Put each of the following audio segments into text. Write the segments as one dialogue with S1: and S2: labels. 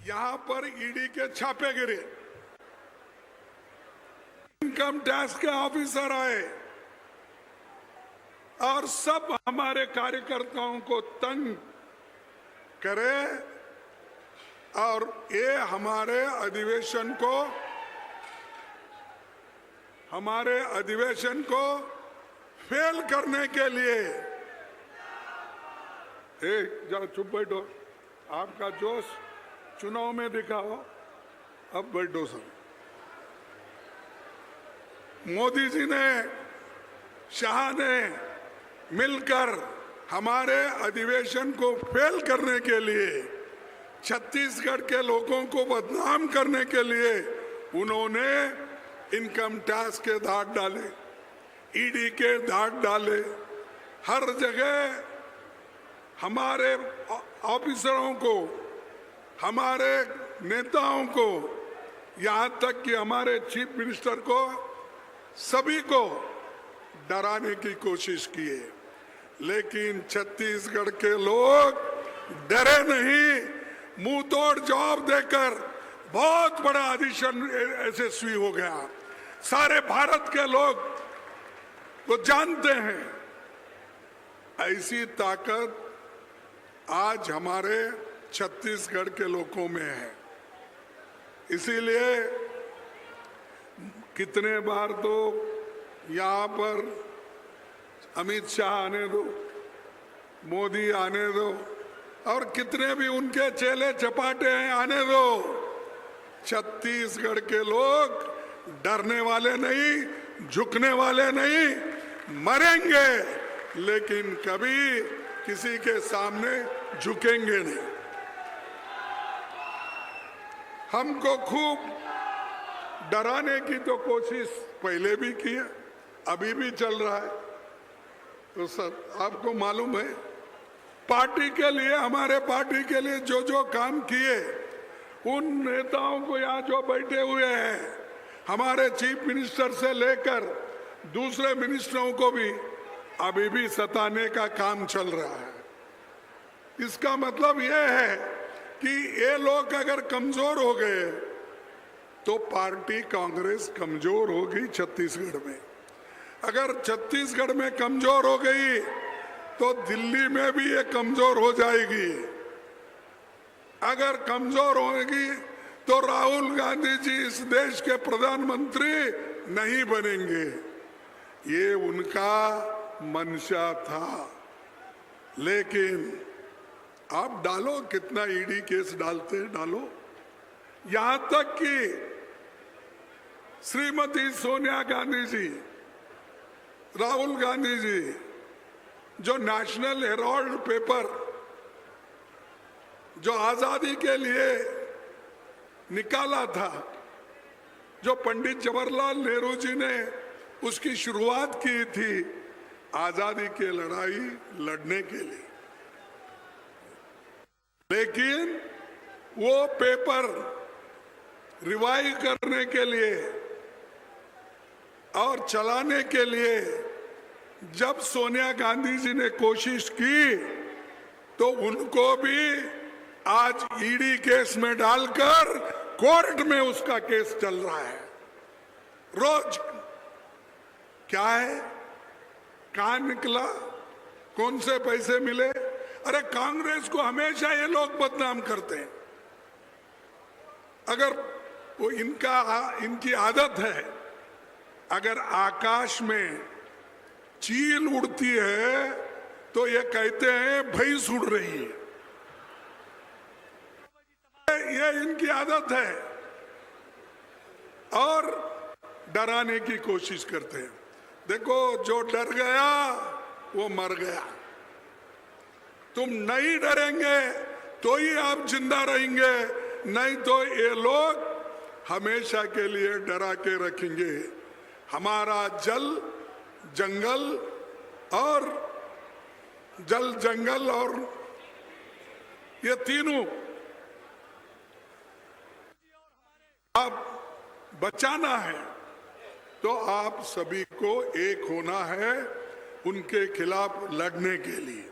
S1: यहां पर ईडी के छापे गिरे, इनकम टैक्स के ऑफिसर आए और सब हमारे कार्यकर्ताओं को तंग करे और ये हमारे अधिवेशन को फेल करने के लिए। जरा चुप बैठो, आपका जोश चुनाव में दिखाओ, अब बैठो सब। मोदी जी ने, शाह ने मिलकर हमारे अधिवेशन को फेल करने के लिए, छत्तीसगढ़ के लोगों को बदनाम करने के लिए उन्होंने इनकम टैक्स के दाग डाले, ईडी के दाग डाले। हर जगह हमारे ऑफिसरों को, हमारे नेताओं को, यहाँ तक कि हमारे चीफ मिनिस्टर को, सभी को डराने की कोशिश की है। लेकिन छत्तीसगढ़ के लोग डरे नहीं, मुंह तोड़ जवाब देकर बहुत बड़ा अधिवेशन यशस्वी हो गया। सारे भारत के लोग तो जानते हैं, ऐसी ताकत आज हमारे छत्तीसगढ़ के लोगों में है। इसीलिए कितने बार तो यहाँ पर अमित शाह आने दो, मोदी आने दो, और कितने भी उनके चेले चपाटे हैं आने दो, छत्तीसगढ़ के लोग डरने वाले नहीं, झुकने वाले नहीं, मरेंगे लेकिन कभी किसी के सामने झुकेंगे नहीं। हमको खूब डराने की तो कोशिश पहले भी की है, अभी भी चल रहा है। तो सर आपको मालूम है, पार्टी के लिए, हमारे पार्टी के लिए जो जो काम किए, उन नेताओं को यहाँ जो बैठे हुए हैं, हमारे चीफ मिनिस्टर से लेकर दूसरे मिनिस्टरों को भी अभी भी सताने का काम चल रहा है। इसका मतलब यह है कि ये लोग अगर कमजोर हो गए तो पार्टी कांग्रेस कमजोर होगी छत्तीसगढ़ में। अगर छत्तीसगढ़ में कमजोर हो गई तो दिल्ली में भी ये कमजोर हो जाएगी। अगर कमजोर होगी तो राहुल गांधी जी इस देश के प्रधानमंत्री नहीं बनेंगे। ये उनका मंशा था। लेकिन आप डालो, कितना ईडी केस डालते हैं डालो। यहां तक कि श्रीमती सोनिया गांधी जी, राहुल गांधी जी, जो नेशनल हेराल्ड पेपर जो आजादी के लिए निकाला था, जो पंडित जवाहरलाल नेहरू जी ने उसकी शुरुआत की थी आजादी की लड़ाई लड़ने के लिए, लेकिन वो पेपर रिवाइव करने के लिए और चलाने के लिए जब सोनिया गांधी जी ने कोशिश की तो उनको भी आज ईडी केस में डालकर कोर्ट में उसका केस चल रहा है। रोज क्या है, कहां निकला, कौन से पैसे मिले। अरे कांग्रेस को हमेशा ये लोग बदनाम करते हैं। अगर वो इनकी आदत है, अगर आकाश में चील उड़ती है तो ये कहते हैं भैंस उड़ रही है। ये इनकी आदत है और डराने की कोशिश करते हैं। देखो, जो डर गया वो मर गया। तुम नहीं डरेंगे तो ही आप जिंदा रहेंगे, नहीं तो ये लोग हमेशा के लिए डरा के रखेंगे। हमारा जल जंगल और ये तीनों आप बचाना है तो आप सभी को एक होना है उनके खिलाफ लड़ने के लिए।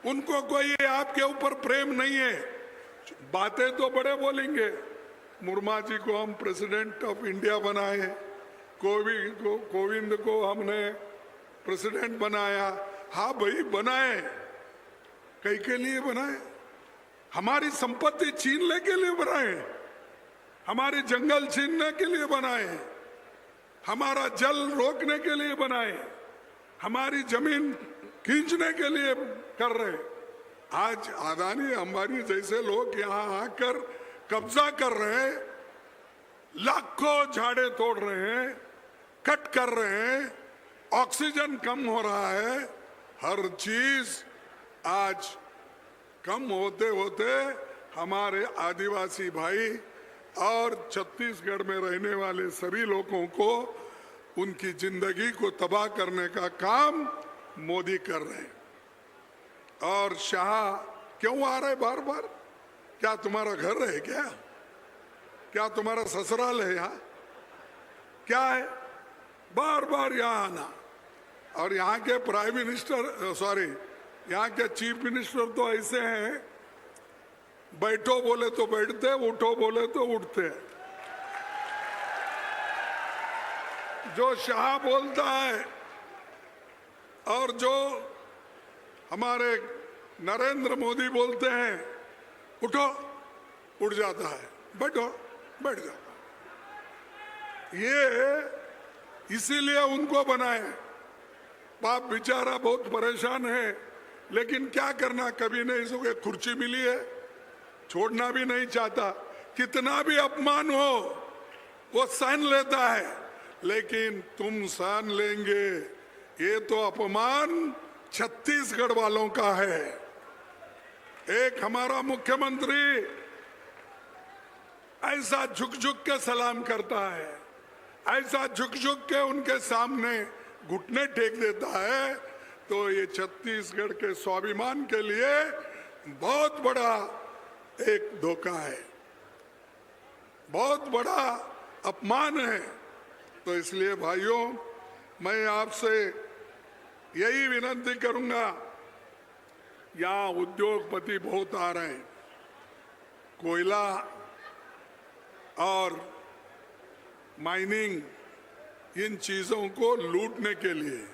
S1: उनको कोई आपके ऊपर प्रेम नहीं है, बातें तो बड़े बोलेंगे, मुर्मू जी को हम प्रेसिडेंट ऑफ इंडिया बनाए, कोविंद को हमने प्रेसिडेंट बनाया। हाँ भाई बनाए, कई के लिए बनाए? हमारी संपत्ति छीनने के लिए बनाए, हमारी जंगल छीनने के लिए बनाए, हमारा जल रोकने के लिए बनाए, हमारी जमीन खींचने के लिए कर रहे। आज अदानी अंबानी जैसे लोग यहाँ आकर कब्जा कर रहे हैं, लाखों झाड़े तोड़ रहे हैं, कट कर रहे हैं, ऑक्सीजन कम हो रहा है, हर चीज आज कम होते होते हमारे आदिवासी भाई और छत्तीसगढ़ में रहने वाले सभी लोगों को उनकी जिंदगी को तबाह करने का काम मोदी कर रहे हैं। और शाह क्यों आ रहे बार बार? क्या तुम्हारा घर है क्या तुम्हारा ससुराल है यहाँ? क्या है बार बार यहाँ आना? और यहाँ के प्राइम मिनिस्टर यहाँ के चीफ मिनिस्टर तो ऐसे हैं, बैठो बोले तो बैठते, उठो बोले तो उठते। जो शाह बोलता है और जो हमारे नरेंद्र मोदी बोलते हैं, उठो उठ जाता है, बैठो बैठ जाता है। ये इसीलिए उनको बनाए। बाप बेचारा बहुत परेशान है, लेकिन क्या करना, कभी नहीं इसको कुर्सी मिली है, छोड़ना भी नहीं चाहता। कितना भी अपमान हो वो सहन लेता है, लेकिन तुम सहन लेंगे, ये तो अपमान छत्तीसगढ़ वालों का है। एक हमारा मुख्यमंत्री ऐसा झुक झुक के सलाम करता है, ऐसा झुक झुक के उनके सामने घुटने टेक देता है, तो ये छत्तीसगढ़ के स्वाभिमान के लिए बहुत बड़ा एक धोखा है, बहुत बड़ा अपमान है। तो इसलिए भाइयों, मैं आपसे यही विनती करूंगा, यहाँ उद्योगपति बहुत आ रहे हैं, कोयला और माइनिंग इन चीजों को लूटने के लिए,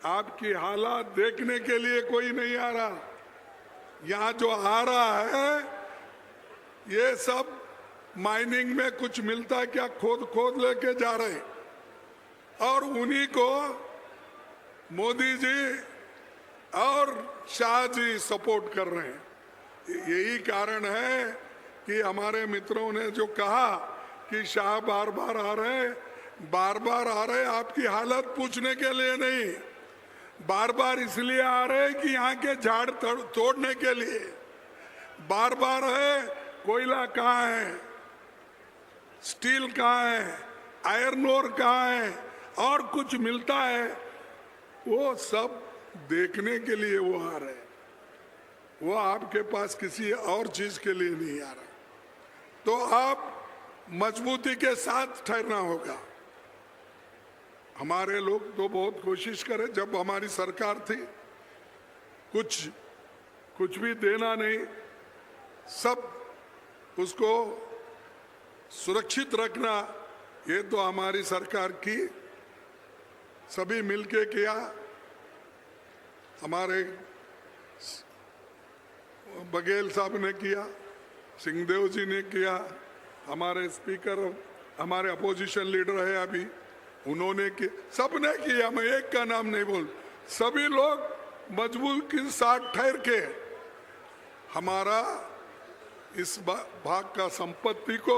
S1: आपकी हालात देखने के लिए कोई नहीं आ रहा। यहाँ जो आ रहा है ये सब माइनिंग में कुछ मिलता क्या खोद खोद लेके जा रहे, और उन्हीं को मोदी जी और शाह जी सपोर्ट कर रहे हैं। यही कारण है कि हमारे मित्रों ने जो कहा कि शाह बार बार आ रहे, आपकी हालत पूछने के लिए नहीं, बार बार इसलिए आ रहे कि यहाँ के झाड़ तोड़ने के लिए। बार बार है कोयला कहाँ है, स्टील कहाँ है, आयरन ओर कहाँ है, और कुछ मिलता है, वो सब देखने के लिए वो आ रहे, वो आपके पास किसी और चीज के लिए नहीं आ रहा। तो आप मजबूती के साथ ठहरना होगा। हमारे लोग तो बहुत कोशिश करें, जब हमारी सरकार थी कुछ भी देना नहीं, सब उसको सुरक्षित रखना, ये तो हमारी सरकार की सभी मिलके किया। हमारे बघेल साहब ने किया, सिंहदेव जी ने किया, हमारे स्पीकर, हमारे अपोजिशन लीडर है अभी, उन्होंने किया, सबने किया। मैं एक का नाम नहीं बोल, सभी लोग मजबूत के साथ ठहर के हमारा इस भाग का संपत्ति को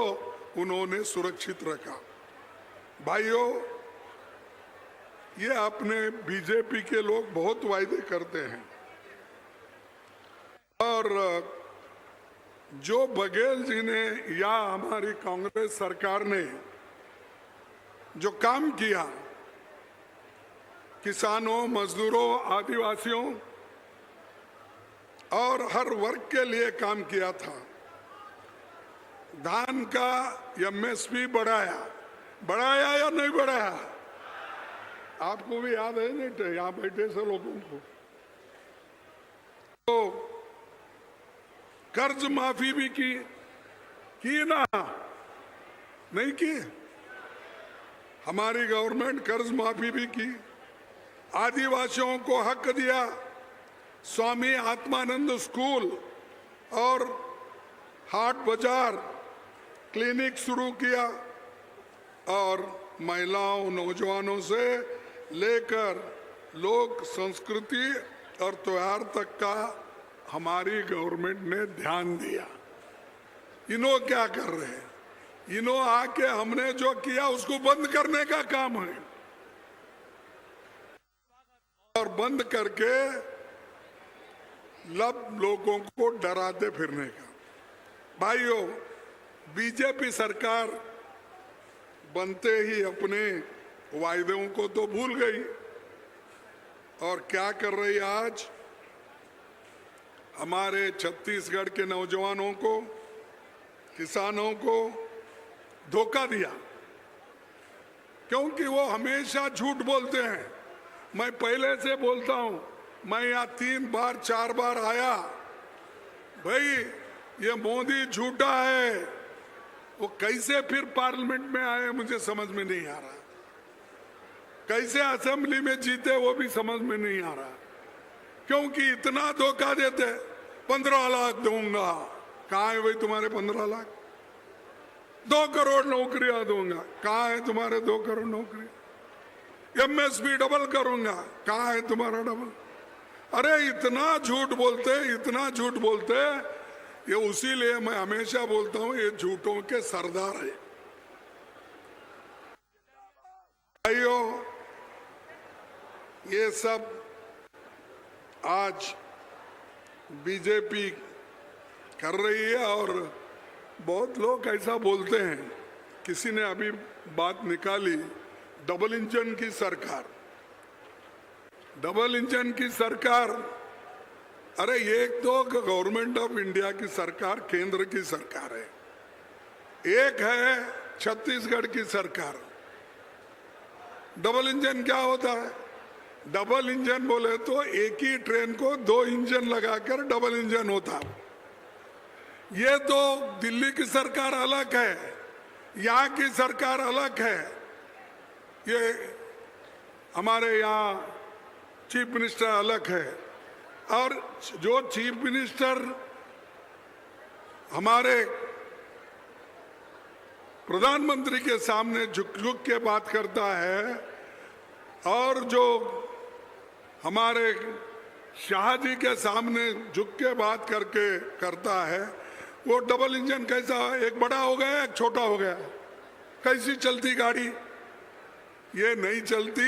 S1: उन्होंने सुरक्षित रखा। भाइयों, ये अपने बीजेपी के लोग बहुत वायदे करते हैं, और जो बघेल जी ने या हमारी कांग्रेस सरकार ने जो काम किया, किसानों, मजदूरों, आदिवासियों और हर वर्ग के लिए काम किया था। धान का एमएसपी बढ़ाया या नहीं बढ़ाया? आपको भी याद है नहीं, यहाँ बैठे से लोगों को। तो कर्ज माफी भी की ना, नहीं की? हमारी गवर्नमेंट कर्ज माफी भी की, आदिवासियों को हक दिया, स्वामी आत्मानंद स्कूल और हाट बाजार क्लिनिक शुरू किया, और महिलाओं नौजवानों से लेकर लोक संस्कृति और त्योहार तक का हमारी गवर्नमेंट ने ध्यान दिया। इन्हों क्या कर रहे हैं? इन्हों आके हमने जो किया उसको बंद करने का काम है, और बंद करके लब लोगों को डराते फिरने का। भाइयों, बीजेपी सरकार बनते ही अपने वायदों को तो भूल गई, और क्या कर रही है आज? हमारे छत्तीसगढ़ के नौजवानों को, किसानों को धोखा दिया, क्योंकि वो हमेशा झूठ बोलते हैं। मैं पहले से बोलता हूं, मैं यहाँ 3 बार 4 बार आया, भाई ये मोदी झूठा है। वो कैसे फिर पार्लियामेंट में आए मुझे समझ में नहीं आ रहा, कैसे असेंबली में जीते वो भी समझ में नहीं आ रहा, क्योंकि इतना धोखा देते। 15 लाख दूंगा, कहाँ है भाई तुम्हारे 15 लाख? 2 करोड़ नौकरियां दूंगा, कहाँ है तुम्हारे 2 करोड़ नौकरी? एमएसपी डबल करूंगा, कहाँ है तुम्हारा डबल? अरे इतना झूठ बोलते, इतना झूठ बोलते। ये उसीलिए मैं हमेशा बोलता हूं, ये झूठों के सरदार है। भाइयों, ये सब आज बीजेपी कर रही है, और बहुत लोग ऐसा बोलते हैं। किसी ने अभी बात निकाली, डबल इंजन की सरकार, डबल इंजन की सरकार। अरे एक तो गवर्नमेंट ऑफ इंडिया की सरकार केंद्र की सरकार है, एक है छत्तीसगढ़ की सरकार। डबल इंजन क्या होता है? डबल इंजन बोले तो एक ही ट्रेन को 2 इंजन लगाकर डबल इंजन होता। ये तो दिल्ली की सरकार अलग है, यहाँ की सरकार अलग है। ये हमारे यहाँ चीफ मिनिस्टर अलग है, और जो चीफ मिनिस्टर हमारे प्रधानमंत्री के सामने झुक झुक के बात करता है, और जो हमारे शाह जी के सामने झुक के बात करके करता है, वो डबल इंजन कैसा? एक बड़ा हो गया, एक छोटा हो गया। कैसी चलती गाड़ी? ये नहीं चलती,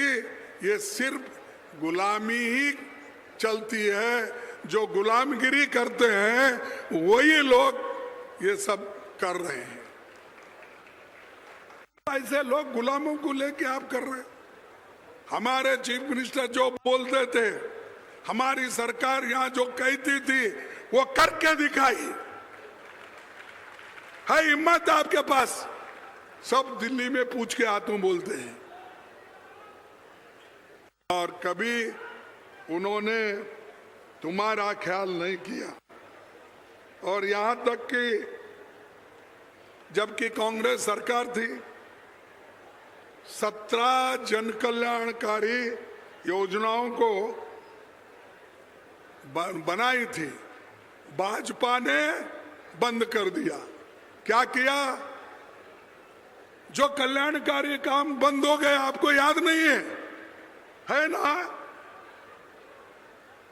S1: ये सिर्फ गुलामी ही चलती है। जो गुलामगिरी करते हैं वही लोग ये सब कर रहे हैं। ऐसे लोग गुलामों को लेके आप कर रहे हैं। हमारे चीफ मिनिस्टर जो बोलते थे, हमारी सरकार यहाँ जो कहती थी वो करके दिखाई है। हिम्मत आपके पास? सब दिल्ली में पूछ के आतों बोलते हैं, और कभी उन्होंने तुम्हारा ख्याल नहीं किया। और यहां तक कि जबकि कांग्रेस सरकार थी, 17 जन कल्याणकारी योजनाओं को बनाई थी, भाजपा ने बंद कर दिया। क्या किया? जो कल्याणकारी काम बंद हो गए, आपको याद नहीं है ना?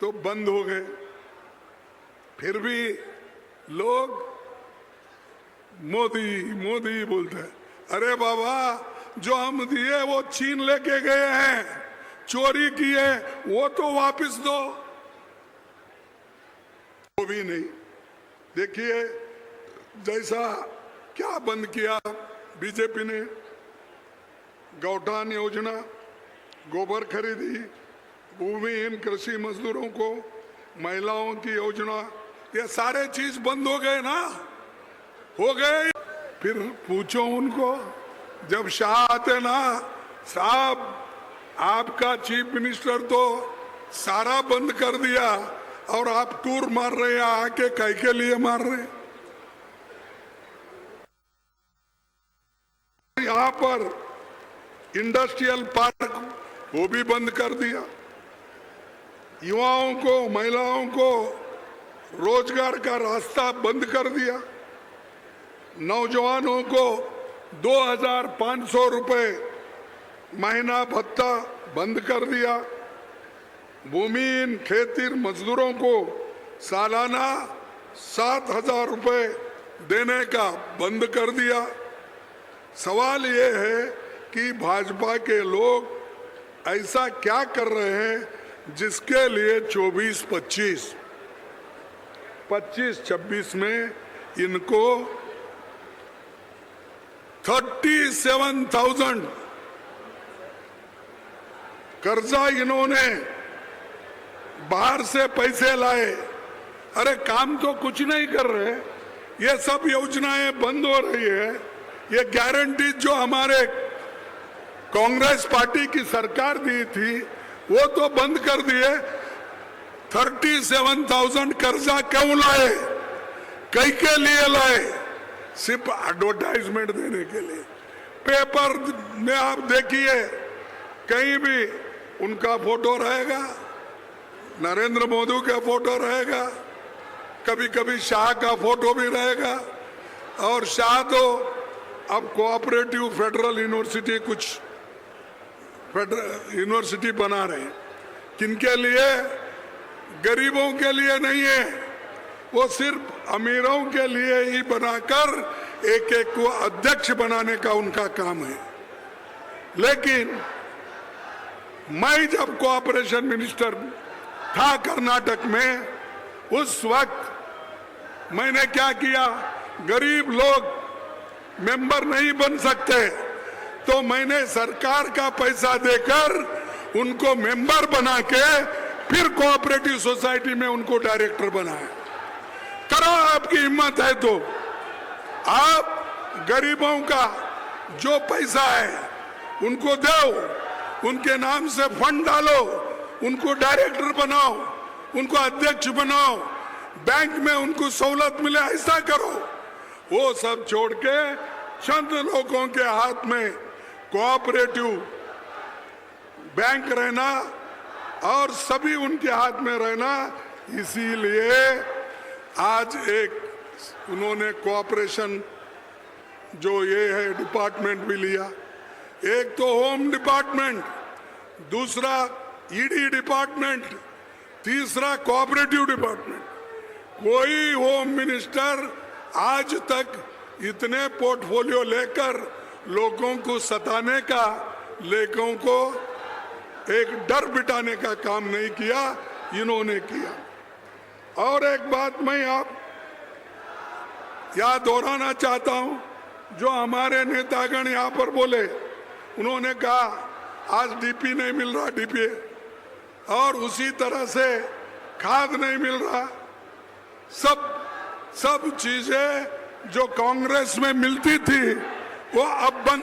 S1: तो बंद हो गए। फिर भी लोग मोदी मोदी बोलते हैं। अरे बाबा, जो हम दिए वो छीन लेके गए हैं, चोरी किए, वो तो वापस दो। वो भी नहीं। देखिए जैसा क्या बंद किया बीजेपी ने, गौठान योजना, गोबर खरीदी, भूमिहीन कृषि मजदूरों को, महिलाओं की योजना, ये सारे चीज बंद हो गए ना, हो गए। फिर पूछो उनको, जब शाह आते ना, साहब आपका चीफ मिनिस्टर तो सारा बंद कर दिया, और आप टूर मार रहे हैं आके, काय के लिए मार रहे हैं? यहाँ पर इंडस्ट्रियल पार्क वो भी बंद कर दिया। युवाओं को, महिलाओं को रोजगार का रास्ता बंद कर दिया। नौजवानों को 2,500 रुपए महीना भत्ता बंद कर दिया। भूमिहीन खेती मजदूरों को सालाना 7,000 रुपए देने का बंद कर दिया। सवाल ये है कि भाजपा के लोग ऐसा क्या कर रहे हैं जिसके लिए 25-26 में इनको 37,000 कर्जा इन्होंने बाहर से पैसे लाए। अरे काम तो कुछ नहीं कर रहे, ये सब योजनाएं बंद हो रही है। ये गारंटी जो हमारे कांग्रेस पार्टी की सरकार दी थी वो तो बंद कर दिए। 37,000 कर्जा क्यों लाए? कई के लिए लाए? सिर्फ एडवर्टाइजमेंट देने के लिए। पेपर में आप देखिए, कहीं भी उनका फोटो रहेगा, नरेंद्र मोदी का फोटो रहेगा, कभी कभी शाह का फोटो भी रहेगा। और शाह तो अब कोऑपरेटिव फेडरल यूनिवर्सिटी कुछ यूनिवर्सिटी बना रहे हैं। किनके लिए? गरीबों के लिए नहीं है, वो सिर्फ अमीरों के लिए ही बनाकर एक एक को अध्यक्ष बनाने का उनका काम है। लेकिन मैं जब कोऑपरेशन मिनिस्टर था कर्नाटक में, उस वक्त मैंने क्या किया, गरीब लोग मेंबर नहीं बन सकते तो मैंने सरकार का पैसा देकर उनको मेंबर बना के फिर कोऑपरेटिव सोसाइटी में उनको डायरेक्टर बनाया। करो, आपकी हिम्मत है तो आप गरीबों का जो पैसा है उनको दो, उनके नाम से फंड डालो, उनको डायरेक्टर बनाओ, उनको अध्यक्ष बनाओ, बैंक में उनको सहूलत मिले, ऐसा करो। वो सब छोड़ के चंद लोगों के हाथ में कोऑपरेटिव बैंक रहना और सभी उनके हाथ में रहना, इसीलिए आज एक उन्होंने कोऑपरेशन जो ये है डिपार्टमेंट भी लिया। एक तो होम डिपार्टमेंट, दूसरा ईडी डिपार्टमेंट, तीसरा कोऑपरेटिव डिपार्टमेंट। कोई होम मिनिस्टर आज तक इतने पोर्टफोलियो लेकर लोगों को सताने का, लोगों को एक डर बिठाने का काम नहीं किया, इन्होंने किया। और एक बात मैं आप याद दोहराना चाहता हूं, जो हमारे नेतागण यहाँ पर बोले, उन्होंने कहा आज डीपी नहीं मिल रहा, डीपी, और उसी तरह से खाद नहीं मिल रहा। सब चीजें जो कांग्रेस में मिलती थी वो अब बंद